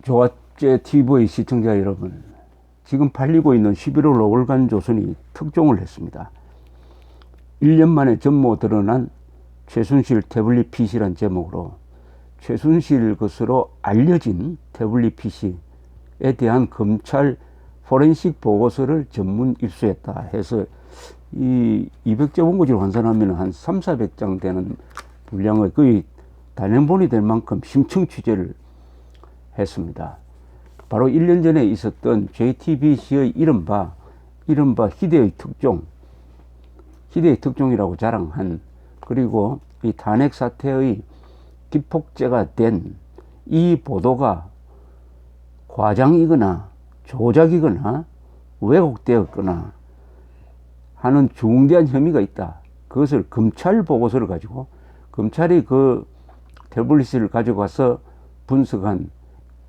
조합제 TV 시청자 여러분, 지금 팔리고 있는 11월 5일간 조선이 특종을 했습니다. 1년 만에 전모 드러난 최순실 태블릿 PC란 제목으로 최순실 것으로 알려진 태블릿 PC에 대한 검찰 포렌식 보고서를 전문 입수했다 해서 이 200자 원고지를 환산하면 한 300~400장 되는 분량의 거의 단연본이 될 만큼 심층 취재를 했습니다. 바로 1년 전에 있었던 JTBC의 이른바 희대의 특종이라고 자랑한, 그리고 이 탄핵 사태의 기폭제가 된 이 보도가 과장이거나 조작이거나 왜곡되었거나 하는 중대한 혐의가 있다. 그것을 검찰 보고서를 가지고 검찰이 그 태블릿을 가져가서 분석한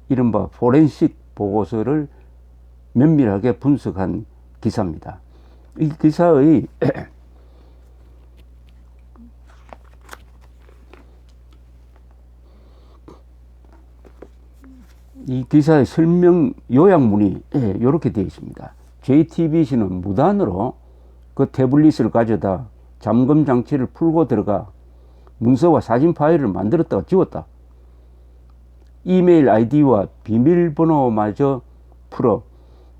이른바 포렌식 보고서를 면밀하게 분석한 기사입니다. 이 기사의 설명 요약문이 이렇게 되어 있습니다. JTBC는 무단으로 그 태블릿을 가져다 잠금 장치를 풀고 들어가 문서와 사진 파일을 만들었다가 지웠다. 이메일 아이디와 비밀번호마저 풀어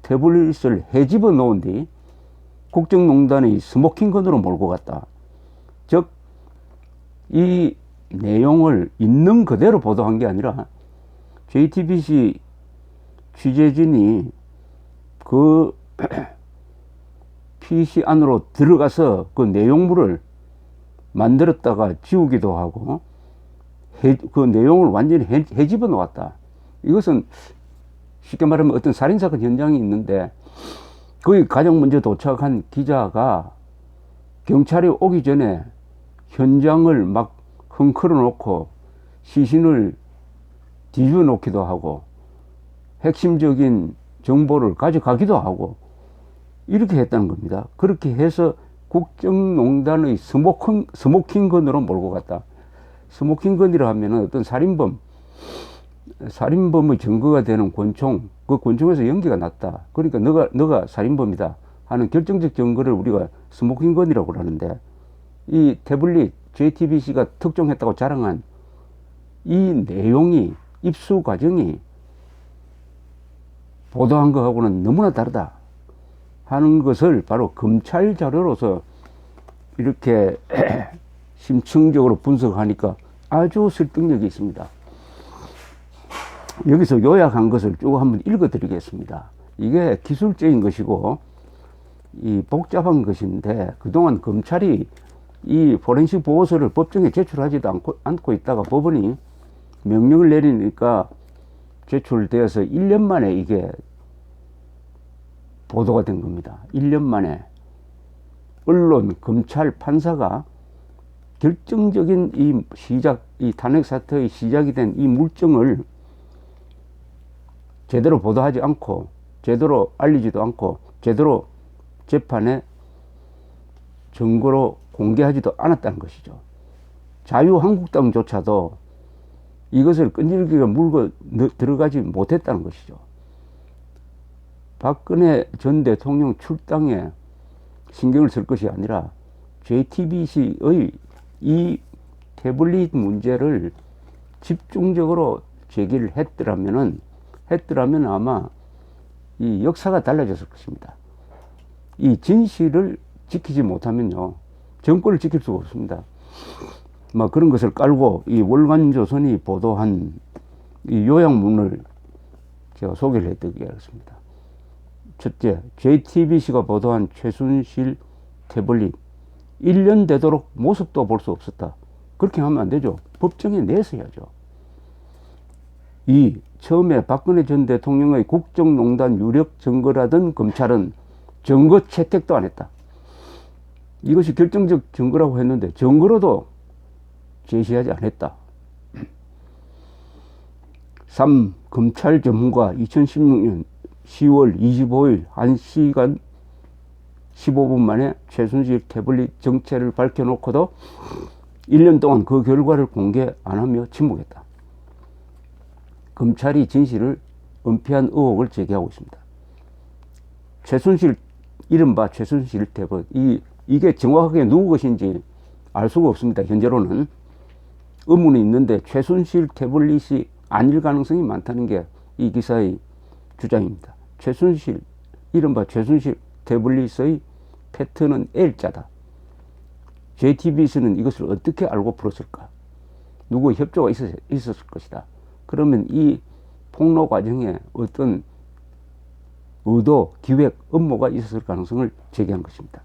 태블릿을 헤집어 놓은 뒤 국정농단의 스모킹건으로 몰고 갔다. 즉, 이 내용을 있는 그대로 보도한 게 아니라 JTBC 취재진이 그 PC 안으로 들어가서 그 내용물을 만들었다가 지우기도 하고 그 내용을 완전히 헤집어 놓았다. 이것은 쉽게 말하면 어떤 살인사건 현장이 있는데 거기 가장 먼저 도착한 기자가 경찰이 오기 전에 현장을 막 흔들어 놓고 시신을 뒤집어 놓기도 하고 핵심적인 정보를 가져가기도 하고 이렇게 했다는 겁니다. 그렇게 해서 국정농단의 스모킹건으로 몰고 갔다. 스모킹건이라 하면은 어떤 살인범의 증거가 되는 권총, 그 권총에서 연기가 났다. 그러니까 너가 살인범이다 하는 결정적 증거를 우리가 스모킹건이라고 하는데, 이 태블릿 JTBC가 특종했다고 자랑한 이 내용이, 입수 과정이 보도한 것하고는 너무나 다르다 하는 것을 바로 검찰 자료로서 이렇게 심층적으로 분석하니까 아주 설득력이 있습니다. 여기서 요약한 것을 쭉 한번 읽어 드리겠습니다. 이게 기술적인 것이고 이 복잡한 것인데, 그동안 검찰이 이 포렌식 보고서를 법정에 제출하지도 않고 있다가 법원이 명령을 내리니까 제출되어서 1년 만에 이게 보도가 된 겁니다. 1년 만에 언론, 검찰, 판사가 결정적인 이 탄핵 사태의 시작이 된 이 물증을 제대로 보도하지 않고, 제대로 알리지도 않고, 제대로 재판에 증거로 공개하지도 않았다는 것이죠. 자유한국당조차도 이것을 끈질기게 물고 들어가지 못했다는 것이죠. 박근혜 전 대통령 출당에 신경을 쓸 것이 아니라 JTBC의 이 태블릿 문제를 집중적으로 제기를 했더라면 아마 이 역사가 달라졌을 것입니다. 이 진실을 지키지 못하면요, 정권을 지킬 수가 없습니다. 막 그런 것을 깔고 이 월간조선이 보도한 이 요약문을 제가 소개를 해드리겠습니다. 첫째, JTBC가 보도한 최순실 태블릿 1년 되도록 모습도 볼 수 없었다. 그렇게 하면 안 되죠. 법정에 내서 해야죠. 2. 처음에 박근혜 전 대통령의 국정농단 유력 증거라던 검찰은 증거 채택도 안 했다. 이것이 결정적 증거라고 했는데 증거로도 제시하지 않았다. 3. 검찰 전문가 2016년 10월 25일 1시간 15분 만에 최순실 태블릿 정체를 밝혀놓고도 1년 동안 그 결과를 공개 안 하며 침묵했다. 검찰이 진실을 은폐한 의혹을 제기하고 있습니다. 최순실, 이른바 최순실 대법, 이게 정확하게 누구 것인지 알 수가 없습니다. 현재로는 의문이 있는데 최순실 태블릿이 아닐 가능성이 많다는 게 이 기사의 주장입니다. 최순실, 이른바 최순실 태블릿의 패턴은 L자다. JTBC는 이것을 어떻게 알고 풀었을까? 누구의 협조가 있었을 것이다. 그러면 이 폭로 과정에 어떤 의도, 기획, 음모가 있었을 가능성을 제기한 것입니다.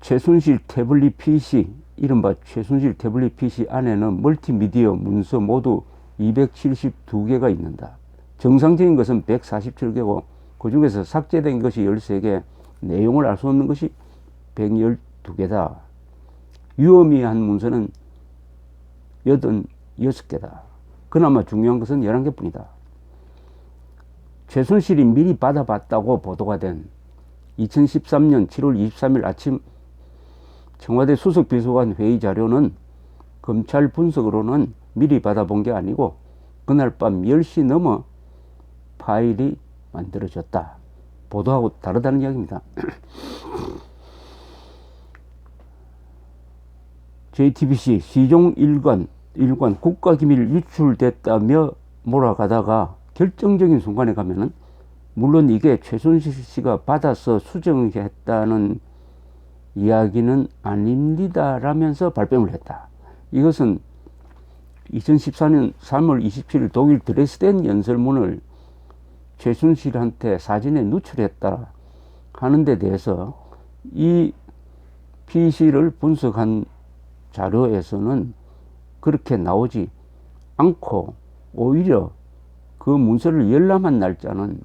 최순실 태블릿 PC, 이른바 최순실 태블릿 PC 안에는 멀티미디어 문서 모두 272개가 있는다. 정상적인 것은 147개고 그 중에서 삭제된 것이 13개, 내용을 알 수 없는 것이 112개다. 유의미한 문서는 86개다. 그나마 중요한 것은 11개뿐이다. 최순실이 미리 받아봤다고 보도가 된 2013년 7월 23일 아침 청와대 수석비서관 회의 자료는 검찰 분석으로는 미리 받아본 게 아니고 그날 밤 10시 넘어 파일이 만들어졌다. 보도하고 다르다는 이야기입니다. JTBC 시종 일관 국가기밀 유출됐다며 몰아가다가 결정적인 순간에 가면은 물론 이게 최순실 씨가 받아서 수정했다는 이야기는 아닙니다 라면서 발뺌을 했다. 이것은 2014년 3월 27일 독일 드레스덴 연설문을 최순실한테 사진에 누출했다 하는 데 대해서 이 PC를 분석한 자료에서는 그렇게 나오지 않고 오히려 그 문서를 열람한 날짜는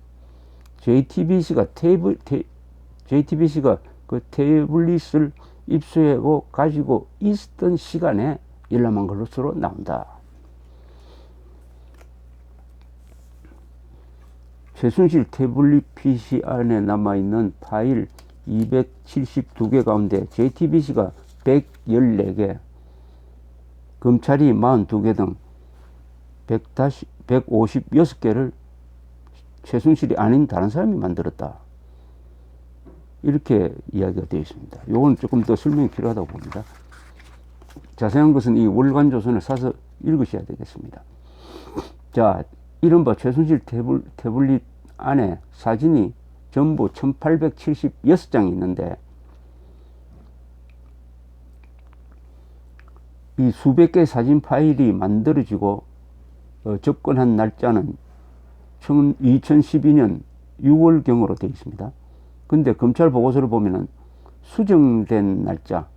JTBC가 그 태블릿을 입수하고 가지고 있었던 시간에 열람한 것으로 나온다. 최순실 태블릿 PC 안에 남아있는 파일 272개 가운데 JTBC가 114개, 검찰이 42개 등 156개를 최순실이 아닌 다른 사람이 만들었다. 이렇게 이야기가 되어 있습니다. 이건 조금 더 설명이 필요하다고 봅니다. 자세한 것은 이 월간조선을 사서 읽으셔야 되겠습니다. 자, 이른바 최순실 태블릿 안에 사진이 전부 1876장이 있는데 이 수백 개의 사진 파일이 만들어지고 접근한 날짜는 2012년 6월경으로 되어 있습니다. 근데 검찰 보고서를 보면은 수정된 날짜가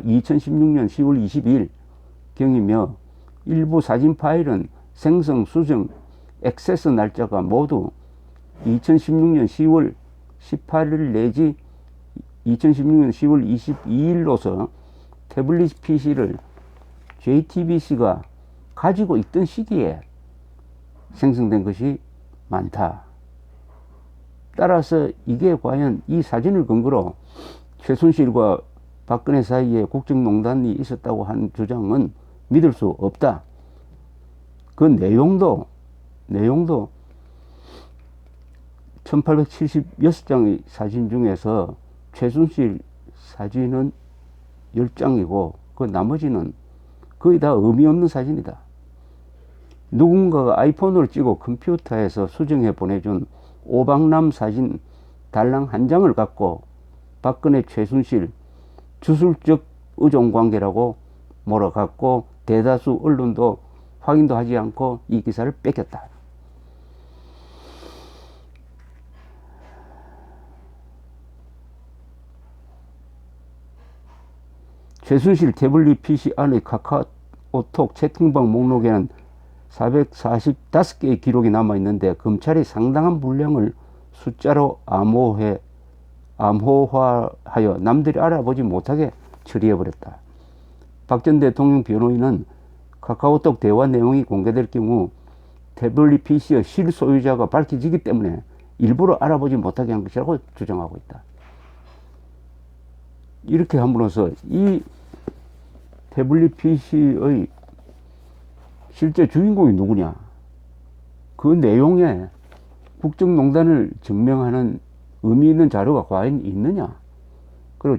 2016년 10월 22일 경이며 일부 사진 파일은 생성, 수정, 액세스 날짜가 모두 2016년 10월 18일 내지 2016년 10월 22일로서 태블릿 PC를 JTBC가 가지고 있던 시기에 생성된 것이 많다. 따라서 이게 과연 이 사진을 근거로 최순실과 박근혜 사이에 국정농단이 있었다고 하는 주장은 믿을 수 없다. 그 내용도 1876장의 사진 중에서 최순실 사진은 10장이고 그 나머지는 거의 다 의미 없는 사진이다. 누군가가 아이폰으로 찍고 컴퓨터에서 수정해 보내준 오박남 사진 달랑 한 장을 갖고 박근혜 최순실 주술적 의존관계라고 몰아갖고 대다수 언론도 확인도 하지 않고 이 기사를 뺏겼다. 최순실 태블릿 PC 안의 카카오톡 채팅방 목록에는 445개의 기록이 남아있는데 검찰이 상당한 분량을 숫자로 암호화하여 남들이 알아보지 못하게 처리해버렸다. 박 전 대통령 변호인은 카카오톡 대화 내용이 공개될 경우 태블릿 PC의 실소유자가 밝혀지기 때문에 일부러 알아보지 못하게 한 것이라고 주장하고 있다. 이렇게 함으로써 이 태블릿 PC의 실제 주인공이 누구냐? 그 내용에 국정농단을 증명하는 의미 있는 자료가 과연 있느냐? 그리고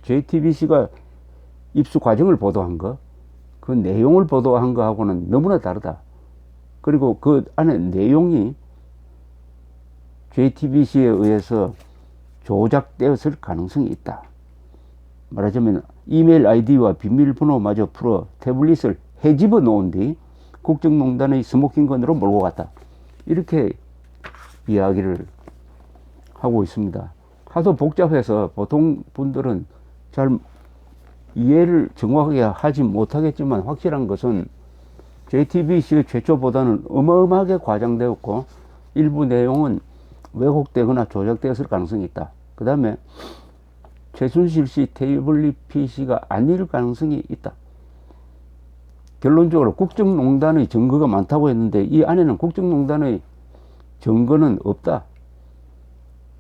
JTBC가 입수 과정을 보도한 거, 그 내용을 보도한 거하고는 너무나 다르다. 그리고 그 안에 내용이 JTBC에 의해서 조작되었을 가능성이 있다. 말하자면 이메일 아이디와 비밀번호마저 풀어 태블릿을 헤집어 놓은 뒤 국정농단의 스모킹건으로 몰고 갔다. 이렇게 이야기를 하고 있습니다. 하도 복잡해서 보통 분들은 잘 이해를 정확하게 하지 못하겠지만 확실한 것은 JTBC의 최초보다는 어마어마하게 과장되었고 일부 내용은 왜곡되거나 조작되었을 가능성이 있다. 그 다음에 최순실 씨 태블릿 PC가 아닐 가능성이 있다. 결론적으로 국정농단의 증거가 많다고 했는데 이 안에는 국정농단의 증거는 없다.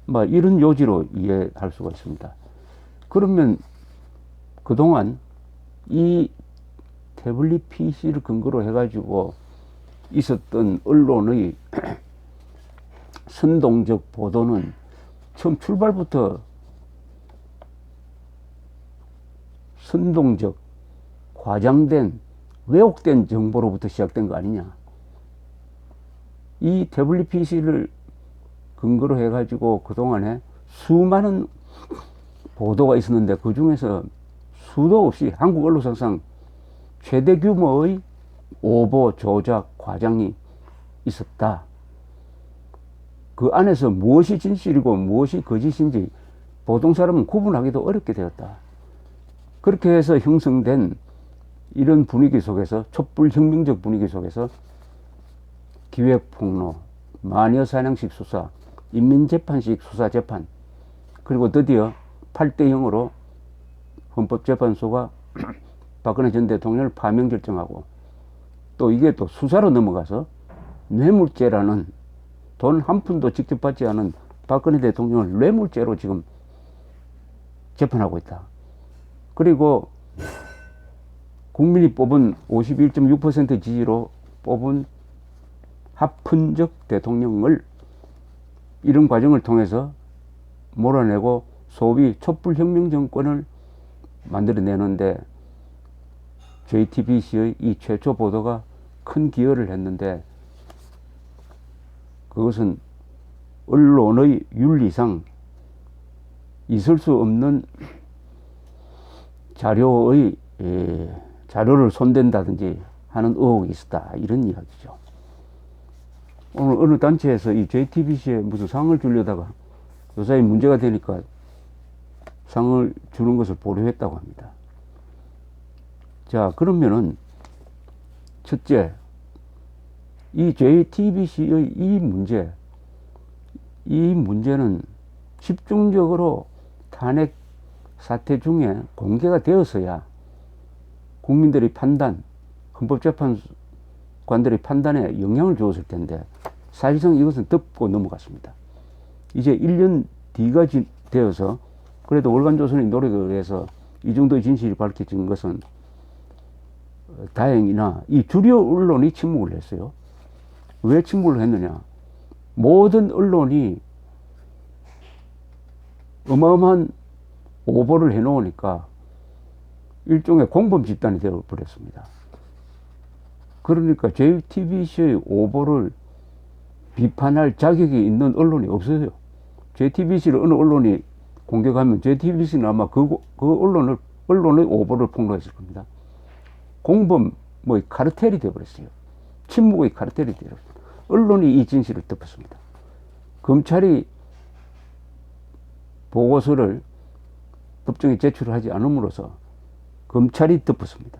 뭐 이런 요지로 이해할 수가 있습니다. 그러면 그동안 이 태블릿 PC를 근거로 해가지고 있었던 언론의 선동적 보도는 처음 출발부터 선동적, 과장된, 왜곡된 정보로부터 시작된 거 아니냐. 이 태블릿 PC를 근거로 해가지고 그동안에 수많은 보도가 있었는데 그 중에서 수도 없이 한국 언론사상 최대 규모의 오보, 조작, 과장이 있었다. 그 안에서 무엇이 진실이고 무엇이 거짓인지 보통 사람은 구분하기도 어렵게 되었다. 그렇게 해서 형성된 이런 분위기 속에서, 촛불혁명적 분위기 속에서 기획폭로, 마녀사냥식 수사, 인민재판식 수사재판, 그리고 드디어 8대0으로 헌법재판소가 박근혜 전 대통령을 파면 결정하고, 또 이게 또 수사로 넘어가서 뇌물죄라는, 돈 한 푼도 직접 받지 않은 박근혜 대통령을 뇌물죄로 지금 재판하고 있다. 그리고 국민이 뽑은 51.6% 지지로 뽑은 합헌적 대통령을 이런 과정을 통해서 몰아내고 소위 촛불혁명 정권을 만들어내는데 JTBC의 이 최초 보도가 큰 기여를 했는데, 그것은 언론의 윤리상 있을 수 없는 자료를 손댄다든지 하는 의혹이 있었다. 이런 이야기죠. 오늘 어느 단체에서 이 JTBC에 무슨 상을 주려다가 요사이 문제가 되니까 상을 주는 것을 보류했다고 합니다. 자, 그러면은 첫째, 이 JTBC의 이 문제는 집중적으로 탄핵 사태 중에 공개가 되었어야 국민들의 판단, 헌법재판관들의 판단에 영향을 주었을 텐데 사실상 이것은 덮고 넘어갔습니다. 이제 1년 뒤가 되어서 그래도 월간조선의 노력을 해서 이 정도의 진실이 밝혀진 것은 다행이나 이 주류 언론이 침묵을 했어요. 왜 침묵을 했느냐? 모든 언론이 어마어마한 오보를 해놓으니까 일종의 공범 집단이 되어버렸습니다. 그러니까 JTBC의 오보를 비판할 자격이 있는 언론이 없어요. JTBC를 어느 언론이 공격하면 JTBC는 아마 그 언론의 오보를 폭로했을 겁니다. 공범, 카르텔이 되어버렸어요. 침묵의 카르텔이 되어버렸어요. 언론이 이 진실을 덮었습니다. 검찰이 보고서를 법정에 제출을 하지 않음으로써 검찰이 덮었습니다.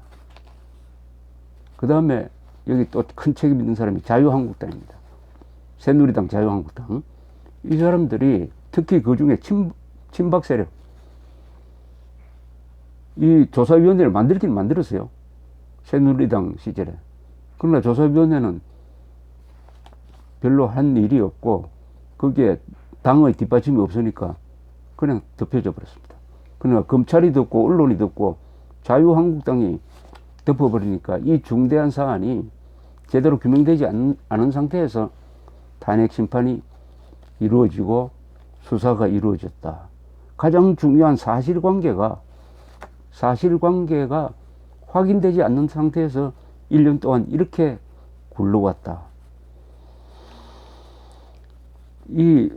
그 다음에 여기 또 큰 책임 있는 사람이 자유한국당입니다. 새누리당, 자유한국당. 이 사람들이 특히 그 중에 친박 세력, 이 조사위원회를 만들긴 만들었어요. 새누리당 시절에. 그러나 조사위원회는 별로 한 일이 없고 거기에 당의 뒷받침이 없으니까 그냥 덮여져 버렸습니다. 그러나 검찰이 듣고 언론이 듣고 자유한국당이 덮어버리니까 이 중대한 사안이 제대로 규명되지 않은 상태에서 탄핵 심판이 이루어지고 수사가 이루어졌다. 가장 중요한 사실관계가 확인되지 않는 상태에서 1년 동안 이렇게 굴러왔다. 이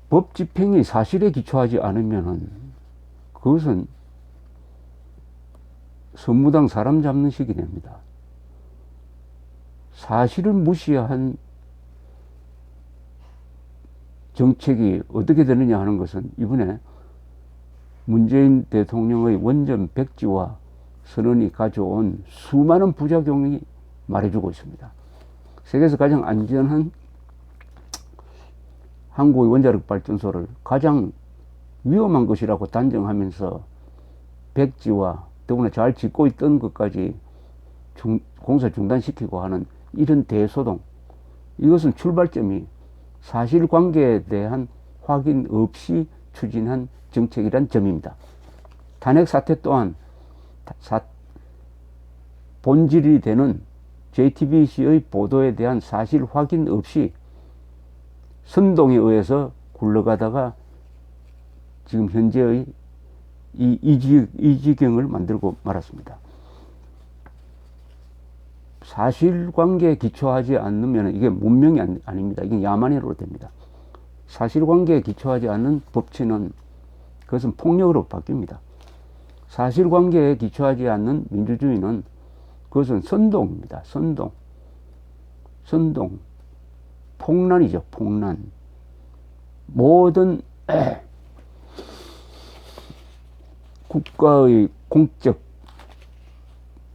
법 집행이 사실에 기초하지 않으면은 그것은 선무당 사람 잡는 식이 됩니다. 사실을 무시한 정책이 어떻게 되느냐 하는 것은 이번에 문재인 대통령의 원전 백지화 선언이 가져온 수많은 부작용이 말해주고 있습니다. 세계에서 가장 안전한 한국의 원자력 발전소를 가장 위험한 것이라고 단정하면서 백지화, 더구나 잘 짓고 있던 것까지 공사 중단시키고 하는 이런 대소동, 이것은 출발점이 사실관계에 대한 확인 없이 추진한 정책이란 점입니다. 탄핵 사태 또한 본질이 되는 JTBC의 보도에 대한 사실 확인 없이 선동에 의해서 굴러가다가 지금 현재의 이 지경을 만들고 말았습니다. 사실관계에 기초하지 않으면 이게 문명이 아닙니다. 이게 야만으로 됩니다. 사실관계에 기초하지 않은 법치는 그것은 폭력으로 바뀝니다. 사실관계에 기초하지 않는 민주주의는 그것은 선동입니다. 선동. 폭란이죠. 폭란. 모든 국가의 공적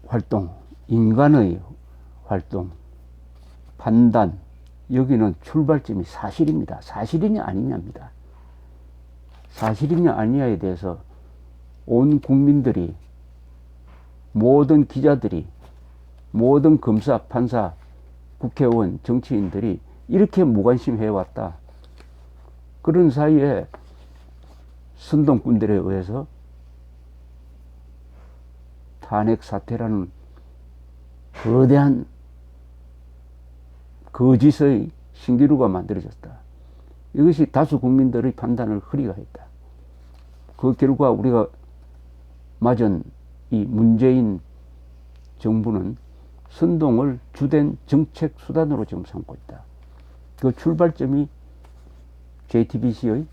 활동, 인간의 활동, 판단, 여기는 출발점이 사실입니다. 사실이냐 아니냐입니다. 사실이냐 아니냐에 대해서 온 국민들이, 모든 기자들이, 모든 검사, 판사, 국회의원, 정치인들이 이렇게 무관심해왔다. 그런 사이에 선동꾼들에 의해서 탄핵 사태라는 거대한 거짓의 신기루가 만들어졌다. 이것이 다수 국민들의 판단을 흐리게 했다. 그 결과 우리가 맞은 이 문재인 정부는 선동을 주된 정책 수단으로 지금 삼고 있다. 그 출발점이 JTBC의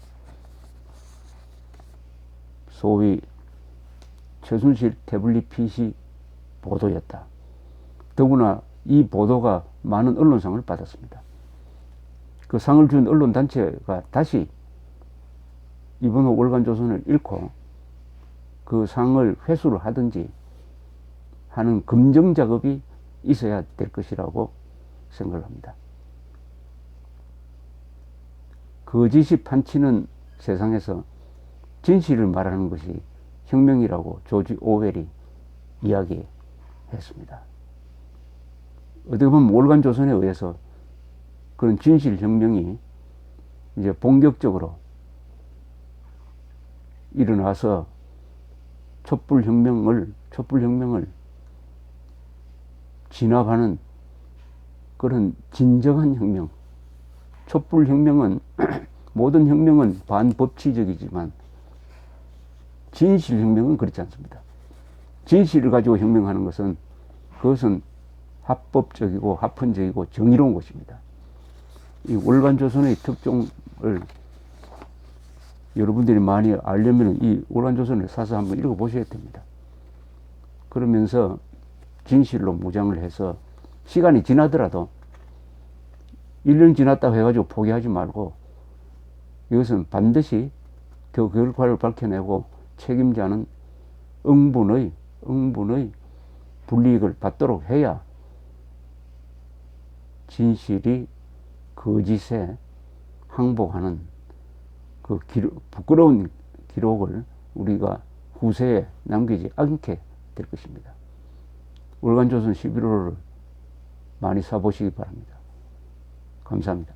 소위 최순실 태블릿 PC 보도였다. 더구나 이 보도가 많은 언론상을 받았습니다. 그 상을 준 언론단체가 다시 이번호 월간조선을 읽고 그 상을 회수를 하든지 하는 검증 작업이 있어야 될 것이라고 생각을 합니다. 거짓이 판치는 세상에서 진실을 말하는 것이 혁명이라고 조지 오웰이 이야기했습니다. 어떻게 보면 월간조선에 의해서 그런 진실혁명이 이제 본격적으로 일어나서 촛불혁명을 진압하는 그런 진정한 혁명. 촛불혁명은 모든 혁명은 반법치적이지만 진실혁명은 그렇지 않습니다. 진실을 가지고 혁명하는 것은 그것은 합법적이고 합헌적이고 정의로운 것입니다. 이 월간조선의 특종을 여러분들이 많이 알려면 이 월간조선을 사서 한번 읽어보셔야 됩니다. 그러면서 진실로 무장을 해서 시간이 지나더라도 1년 지났다고 해가지고 포기하지 말고 이것은 반드시 그 결과를 밝혀내고 책임자는 응분의 불이익을 받도록 해야 진실이 거짓에 항복하는 그 부끄러운 기록을 우리가 후세에 남기지 않게 될 것입니다. 월간조선 11호를 많이 사보시기 바랍니다. 감사합니다.